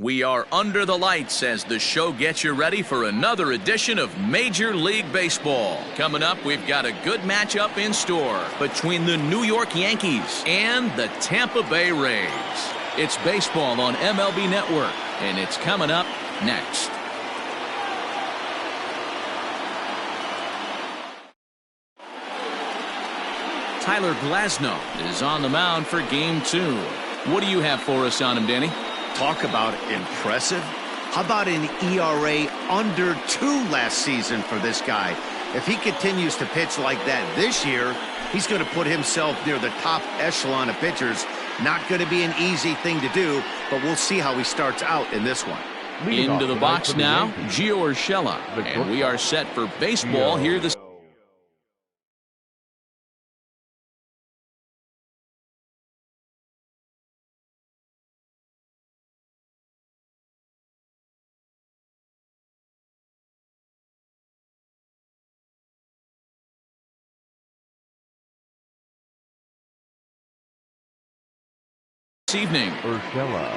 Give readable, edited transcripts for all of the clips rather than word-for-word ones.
We are under the lights as the show gets you ready for another edition of Major League Baseball. Coming up, we've got a good matchup in store between the New York Yankees and the Tampa Bay Rays. It's baseball on MLB Network, and it's coming up next. Tyler Glasnow is on the mound for Game 2. What do you have for us on him, Danny? Talk about impressive. How about an ERA under 2 last season for this guy? If he continues to pitch like that this year, he's going to put himself near the top echelon of pitchers. Not going to be an easy thing to do, but we'll see how he starts out in this one. Into the box now, Gio Urshela, and we are set for baseball here this evening. Urshela.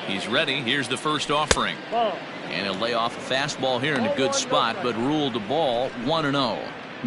He's ready. Here's the first offering. And he'll lay off a fastball here in a good spot, but ruled the ball 1-0.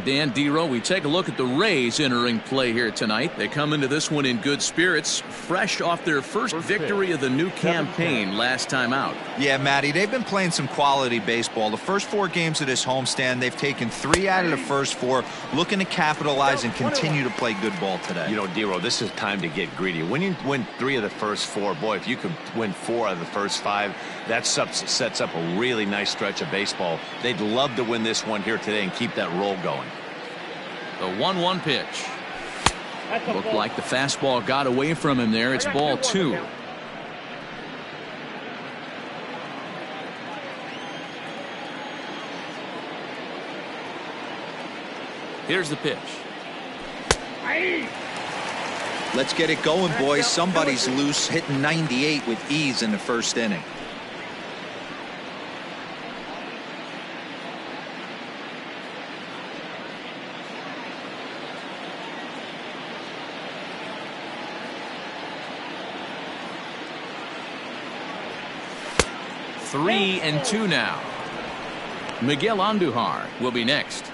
Dan Dero, we take a look at the Rays entering play here tonight. They come into this one in good spirits, fresh off their first victory of the new campaign last time out. Yeah, Matty, they've been playing some quality baseball. The first 4 games of this homestand, they've taken 3 out of the first 4, looking to capitalize and continue to play good ball today. You know, Dero, this is time to get greedy. When you win 3 of the first 4, boy, if you could win 4 out of the first 5, that sets up a really nice stretch of baseball. They'd love to win this one here today and keep that roll going. The 1-1 pitch. Looked like the fastball got away from him there. It's ball 2. Here's the pitch. Let's get it going, boys. Somebody's loose, hitting 98 with ease in the first inning. Three and 2 now. Miguel Andujar will be next.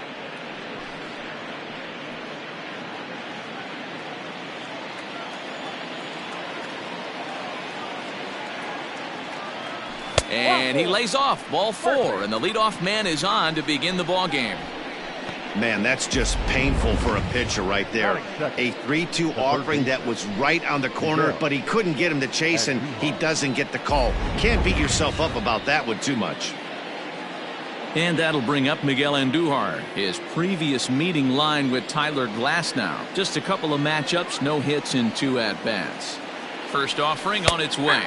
And he lays off, ball 4, and the leadoff man is on to begin the ball game. Man, that's just painful for a pitcher right there. A 3-2 offering that was right on the corner, but he couldn't get him to chase, and he doesn't get the call. Can't beat yourself up about that one too much. And that'll bring up Miguel Andujar. His previous meeting line with Tyler Glasnow. Just a couple of matchups, no hits in 2 at-bats. First offering on its way.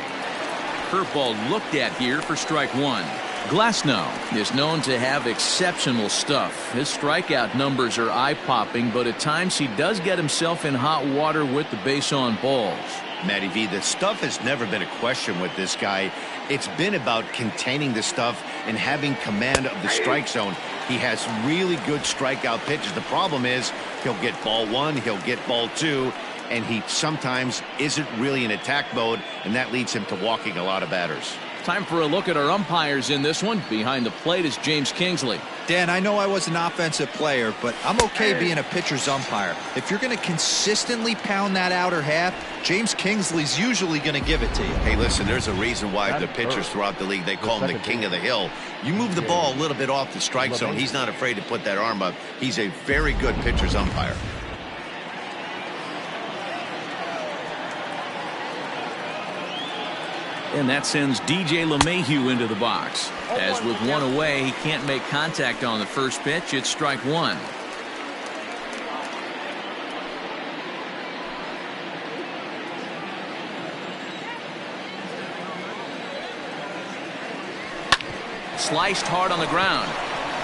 Curveball looked at here for strike 1. Glasnow is known to have exceptional stuff. His strikeout numbers are eye-popping, but at times he does get himself in hot water with the base on balls. Matty V, the stuff has never been a question with this guy. It's been about containing the stuff and having command of the strike zone. He has really good strikeout pitches. The problem is he'll get ball 1, he'll get ball 2, and he sometimes isn't really in attack mode, and that leads him to walking a lot of batters. Time for a look at our umpires in this one. Behind the plate is James Kingsley. Dan, I know I was an offensive player, but I'm okay being a pitcher's umpire. If you're going to consistently pound that outer half, James Kingsley's usually going to give it to you. Hey, listen, there's a reason why the pitchers throughout the league, they call him the king of the hill. You move the ball a little bit off the strike zone, he's not afraid to put that arm up. He's a very good pitcher's umpire. And that sends DJ LeMahieu into the box. As with 1 away, he can't make contact on the first pitch. It's strike 1. Sliced hard on the ground.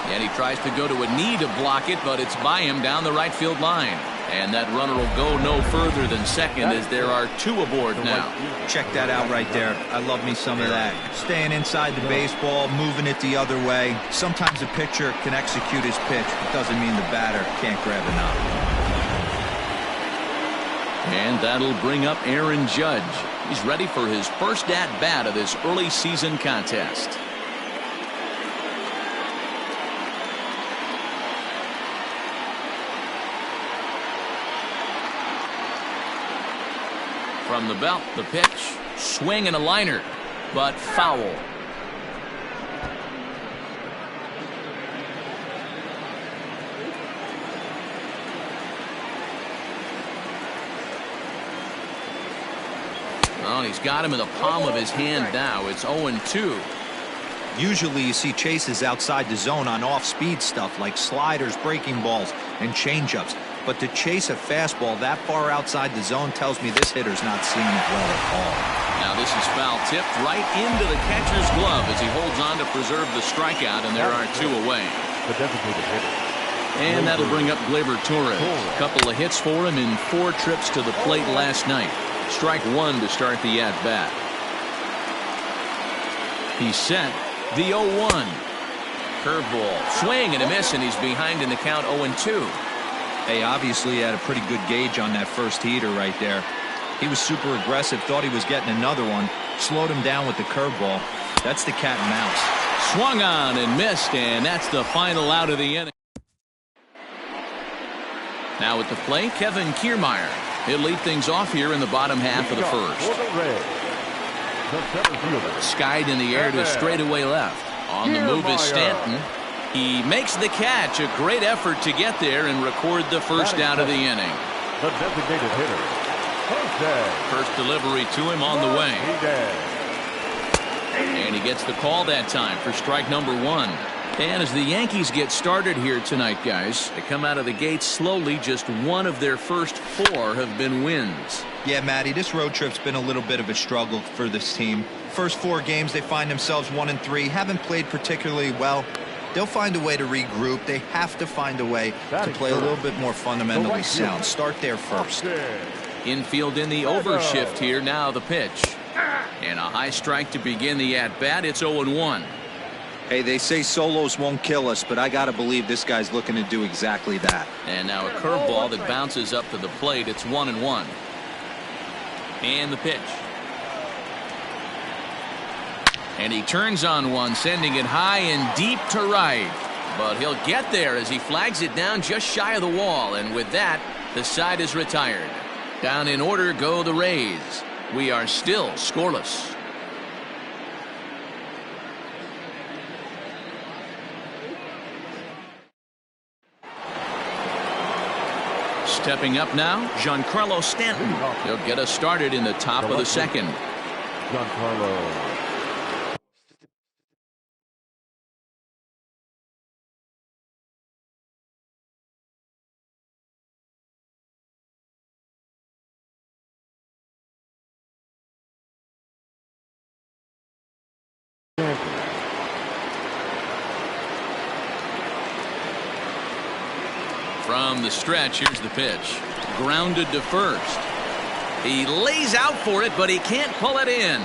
And he tries to go to a knee to block it, but it's by him down the right field line. And that runner will go no further than second as there are 2 aboard now. Check that out right there. I love me some of that. Staying inside the baseball, moving it the other way. Sometimes a pitcher can execute his pitch. It doesn't mean the batter can't grab a knob. And that'll bring up Aaron Judge. He's ready for his first at-bat of this early season contest. From the belt, the pitch. Swing and a liner, but foul. Oh, he's got him in the palm of his hand now. It's 0-2. Usually you see chases outside the zone on off-speed stuff like sliders, breaking balls, and changeups. But to chase a fastball that far outside the zone tells me this hitter's not seeing it well at all. Now this is foul tipped right into the catcher's glove as he holds on to preserve the strikeout, and there are 2 away. The designated hitter. And that'll bring up Gleyber Torres. A couple of hits for him in 4 trips to the plate last night. Strike 1 to start the at-bat. He's set. The 0-1. Curveball. Swing and a miss, and he's behind in the count 0-2. Hey, obviously he had a pretty good gauge on that first heater right there. He was super aggressive, thought he was getting another one, slowed him down with the curveball. That's the cat and mouse. Swung on and missed, and that's the final out of the inning. Now at the plate, Kevin Kiermaier. He'll lead things off here in the bottom half of the first. Skied in the air to straightaway left. On the move is Stanton. He makes the catch. A great effort to get there and record the first out of the inning. The designated hitter. First delivery to him on the way. And he gets the call that time for strike number 1. And as the Yankees get started here tonight, guys, they come out of the gate slowly. Just one of their first 4 have been wins. Yeah, Matty, this road trip's been a little bit of a struggle for this team. First 4 games, they find themselves 1-3, haven't played particularly well. They'll find a way to regroup. They have to find a way to play a little bit more fundamentally sound. Start there first. Infield in the overshift here. Now the pitch. And a high strike to begin the at-bat. It's 0-1. Hey, they say solos won't kill us, but I got to believe this guy's looking to do exactly that. And now a curveball that bounces up to the plate. It's 1-1. And the pitch. And he turns on one, sending it high and deep to right. But he'll get there as he flags it down just shy of the wall. And with that, the side is retired. Down in order go the Rays. We are still scoreless. Stepping up now, Giancarlo Stanton. He'll get us started in the top of the second. Giancarlo. From the stretch, here's the pitch. Grounded to first. He lays out for it, but he can't pull it in.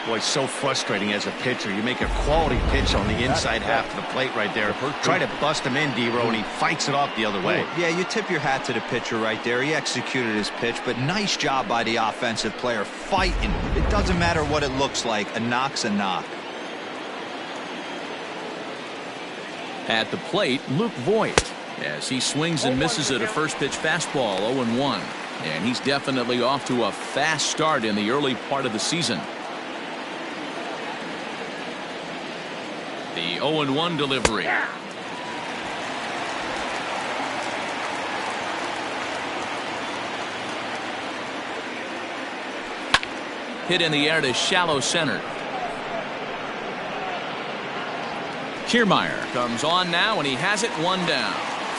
Boy, so frustrating as a pitcher. You make a quality pitch on the inside half of the plate right there. Try to bust him in, D-Row, and he fights it off the other way. Yeah, you tip your hat to the pitcher right there. He executed his pitch, but nice job by the offensive player fighting. It doesn't matter what it looks like. A knock's a knock. At the plate, Luke Voigt, as he swings and misses at a first pitch fastball, 0-1. And he's definitely off to a fast start in the early part of the season. The 0-1 delivery. Hit in the air to shallow center. Kiermaier comes on now, and he has it 1 down.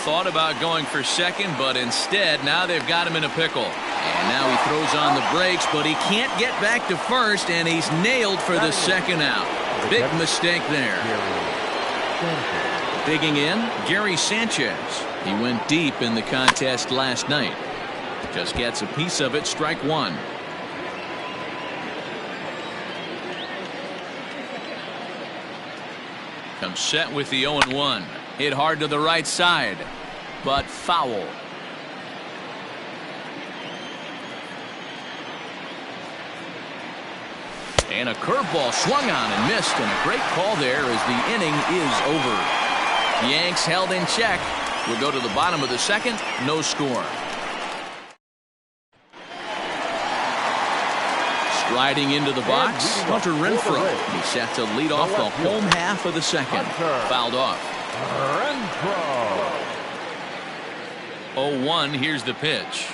Thought about going for second, but instead now they've got him in a pickle. And now he throws on the brakes, but he can't get back to first, and he's nailed for the second out. Big mistake there. Digging in, Gary Sanchez. He went deep in the contest last night. Just gets a piece of it, strike 1. Comes set with the 0-1. Hit hard to the right side. but foul. And a curveball swung on and missed, and a great call there as the inning is over. Yanks held in check. We'll go to the bottom of the second. No score. Striding into the box, Hunter Renfroe. He's set to lead off the home half of the second. Fouled off. 0-1. Here's the pitch.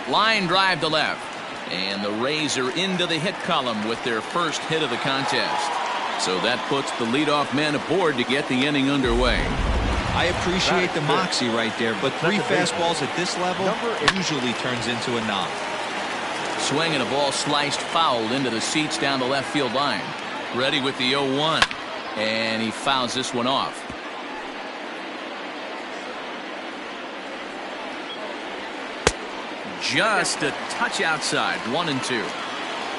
Line drive to left. And the Rays are into the hit column with their first hit of the contest. So that puts the leadoff man aboard to get the inning underway. I appreciate the moxie right there, but 3 fastballs at this level usually turns into a knock. Swing and a ball sliced foul into the seats down the left field line. Ready with the 0-1. And he fouls this one off. Just a touch outside. 1-2.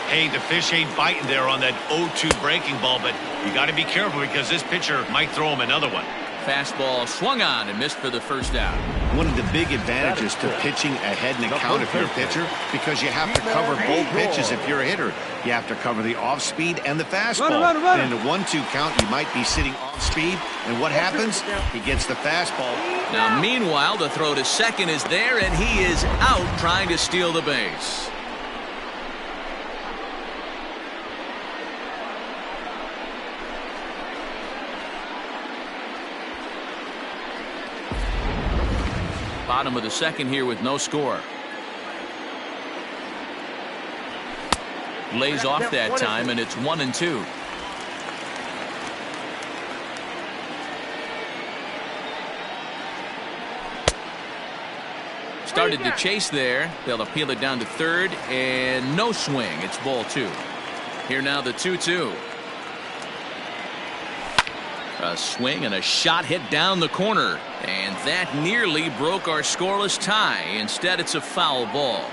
Hey, the fish ain't biting there on that 0-2 breaking ball, but you got to be careful because this pitcher might throw him another one. Fastball swung on and missed for the first out. One of the big advantages to pitching ahead in a count if you're a pitcher, because you have to cover both pitches if you're a hitter. You have to cover the off speed and the fastball. And in a 1-2 count, you might be sitting off speed, and what happens? He gets the fastball. Now, meanwhile, the throw to second is there, and he is out trying to steal the base. Bottom of the second here with no score. Lays off that time, and it's 1-2. Started to chase there. They'll appeal it down to third, and no swing. It's ball 2. Here now the 2-2. A swing and a shot hit down the corner, and that nearly broke our scoreless tie. Instead, it's a foul ball.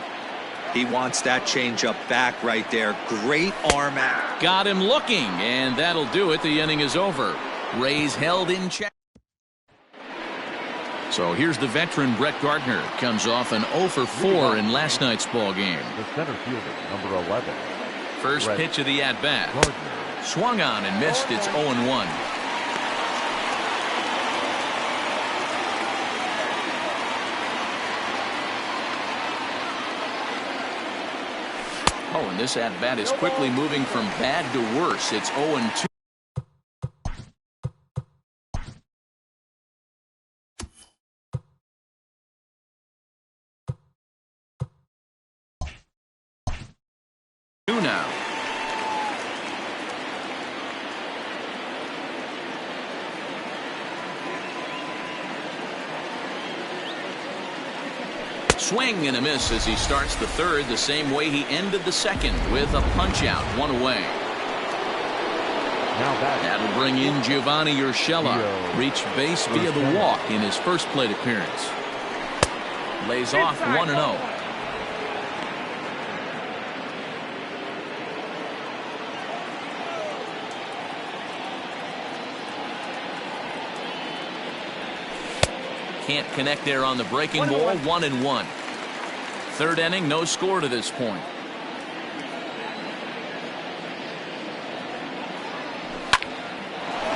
He wants that changeup back right there. Great arm out. Got him looking, and that'll do it. The inning is over. Rays held in check. So here's the veteran Brett Gardner. Comes off an 0 for 4 in last night's ball game. The center fielder, number 11. First pitch of the at-bat. Swung on and missed. It's 0-1. Oh, and this at-bat is quickly moving from bad to worse. It's 0-2. Now. Swing and a miss as he starts the third the same way he ended the second with a punch out, 1 away. That'll bring in Giovanni Urshela. Reached base via the walk in his first plate appearance. Lays off 1-0. Can't connect there on the breaking ball. 1-1. Third inning, no score to this point.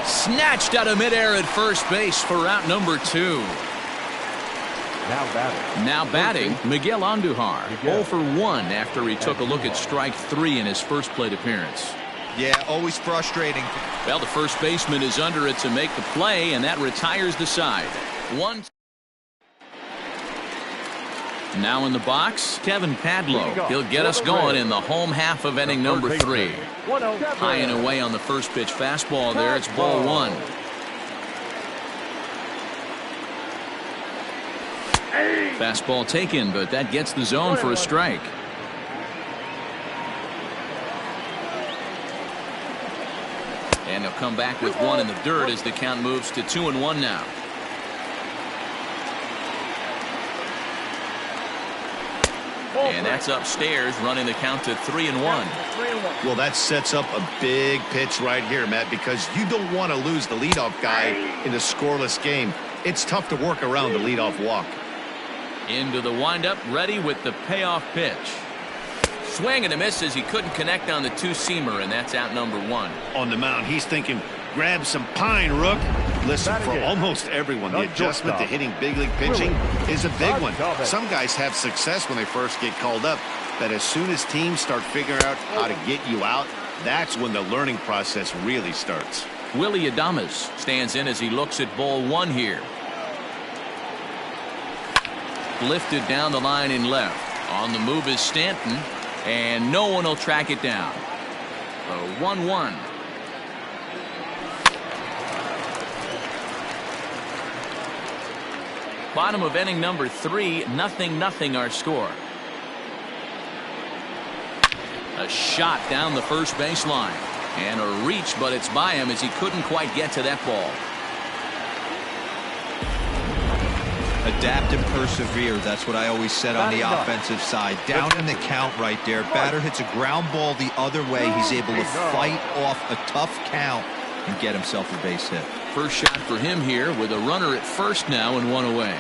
Snatched out of midair at first base for out number 2. Now batting, Miguel Andujar. 0 for 1 after he took a look at strike 3 in his first plate appearance. Yeah, always frustrating. Well, the first baseman is under it to make the play, and that retires the side. 1. Now in the box, Kevin Padlo. He'll get us going in the home half of inning number 3. High and away on the first pitch fastball there. It's ball 1. Fastball taken, but that gets the zone for a strike. And he'll come back with 1 in the dirt as the count moves to 2-1 now. And that's upstairs, running the count to 3-1. Well, that sets up a big pitch right here, Matt, because you don't want to lose the leadoff guy in a scoreless game. It's tough to work around the leadoff walk. Into the windup, ready with the payoff pitch. Swing and a miss as he couldn't connect on the two-seamer, and that's out number 1. On the mound, he's thinking, grab some pine, Rook. Listen, for almost everyone, the adjustment to hitting big league pitching is a big one. Some guys have success when they first get called up, but as soon as teams start figuring out how to get you out, that's when the learning process really starts. Willie Adames stands in as he looks at ball 1 here. Lifted down the line in left. On the move is Stanton, and no one will track it down. A 1-1. Bottom of inning number 3, 0-0 our score. A shot down the first baseline. And a reach, but it's by him as he couldn't quite get to that ball. Adapt and persevere. That's what I always said on the offensive side. Down in the count right there. Batter hits a ground ball the other way. He's able to fight off a tough count and get himself a base hit. First shot for him here with a runner at first now and 1 away.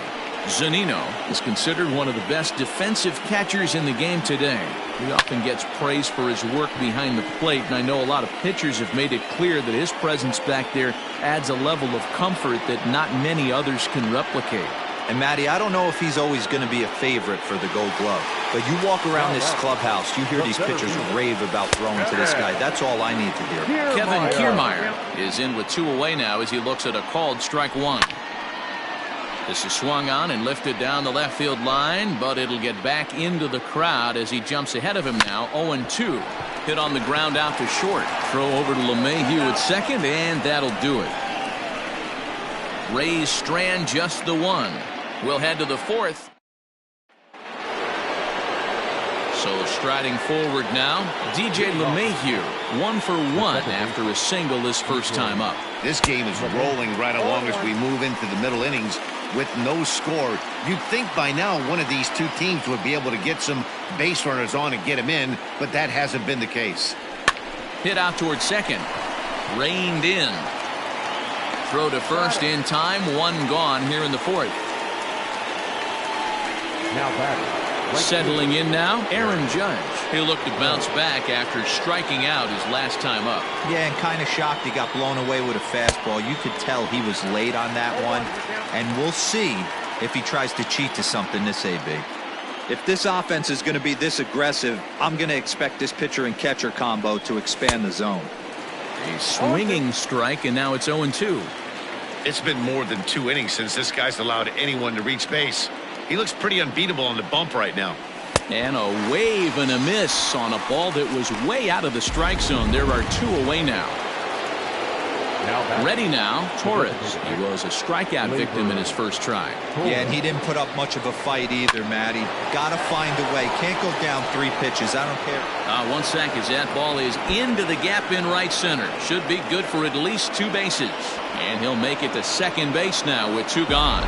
Zunino is considered one of the best defensive catchers in the game today. He often gets praise for his work behind the plate, and I know a lot of pitchers have made it clear that his presence back there adds a level of comfort that not many others can replicate. And Matty, I don't know if he's always going to be a favorite for the Gold Glove, but you walk around this clubhouse, you hear these pitchers rave about throwing to this guy. That's all I need to hear. Kevin Kiermaier is in with 2 away now as he looks at a called strike 1. This is swung on and lifted down the left field line, but it'll get back into the crowd as he jumps ahead of him now. 0-2. Hit on the ground out to short. Throw over to LeMahieu at second, and that'll do it. Rays strand just the 1. We'll head to the 4th. So striding forward now, DJ LeMahieu, 1 for 1 after a single his first time up. This game is rolling right along as we move into the middle innings with no score. You'd think by now one of these two teams would be able to get some base runners on and get them in, but that hasn't been the case. Hit out towards second. Reined in. Throw to first in time. 1 gone here in the 4th. Now batting. Settling in now, Aaron Judge. He'll look to bounce back after striking out his last time up. Yeah, and kind of shocked he got blown away with a fastball. You could tell he was late on that one, and we'll see if he tries to cheat to something this AB. If this offense is going to be this aggressive, I'm going to expect this pitcher and catcher combo to expand the zone. A swinging strike, and now it's 0-2. It's been more than 2 innings since this guy's allowed anyone to reach base. He looks pretty unbeatable on the bump right now. And a wave and a miss on a ball that was way out of the strike zone. There are 2 away now. Ready now, Torres. He was a strikeout victim in his first try. Yeah, and he didn't put up much of a fight either, Matty. Got to find a way. Can't go down 3 pitches. I don't care. 1 sec as that ball is into the gap in right center. Should be good for at least 2 bases. And he'll make it to second base now with 2 gone.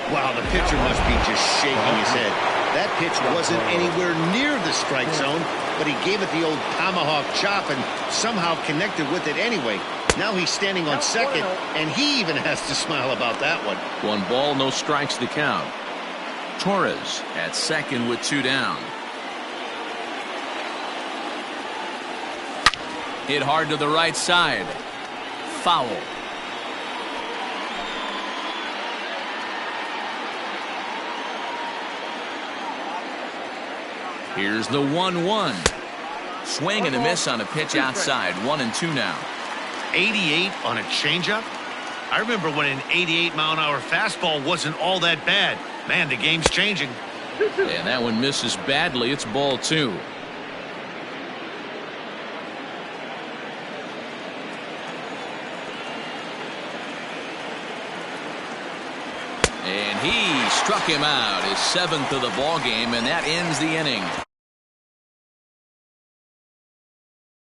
Wow, the pitcher must be just shaking his head. That pitch wasn't anywhere near the strike zone, but he gave it the old tomahawk chop and somehow connected with it anyway. Now he's standing on second, and he even has to smile about that one. 1 ball, no strikes the count. Torres at second with 2 down. Hit hard to the right side. Foul. Here's the 1-1. Swing and a miss on a pitch outside. 1-2 now. 88 on a changeup? I remember when an 88-mile-an-hour fastball wasn't all that bad. Man, the game's changing. And that one misses badly. It's ball 2. And he struck him out, his 7th of the ball game, and that ends the inning.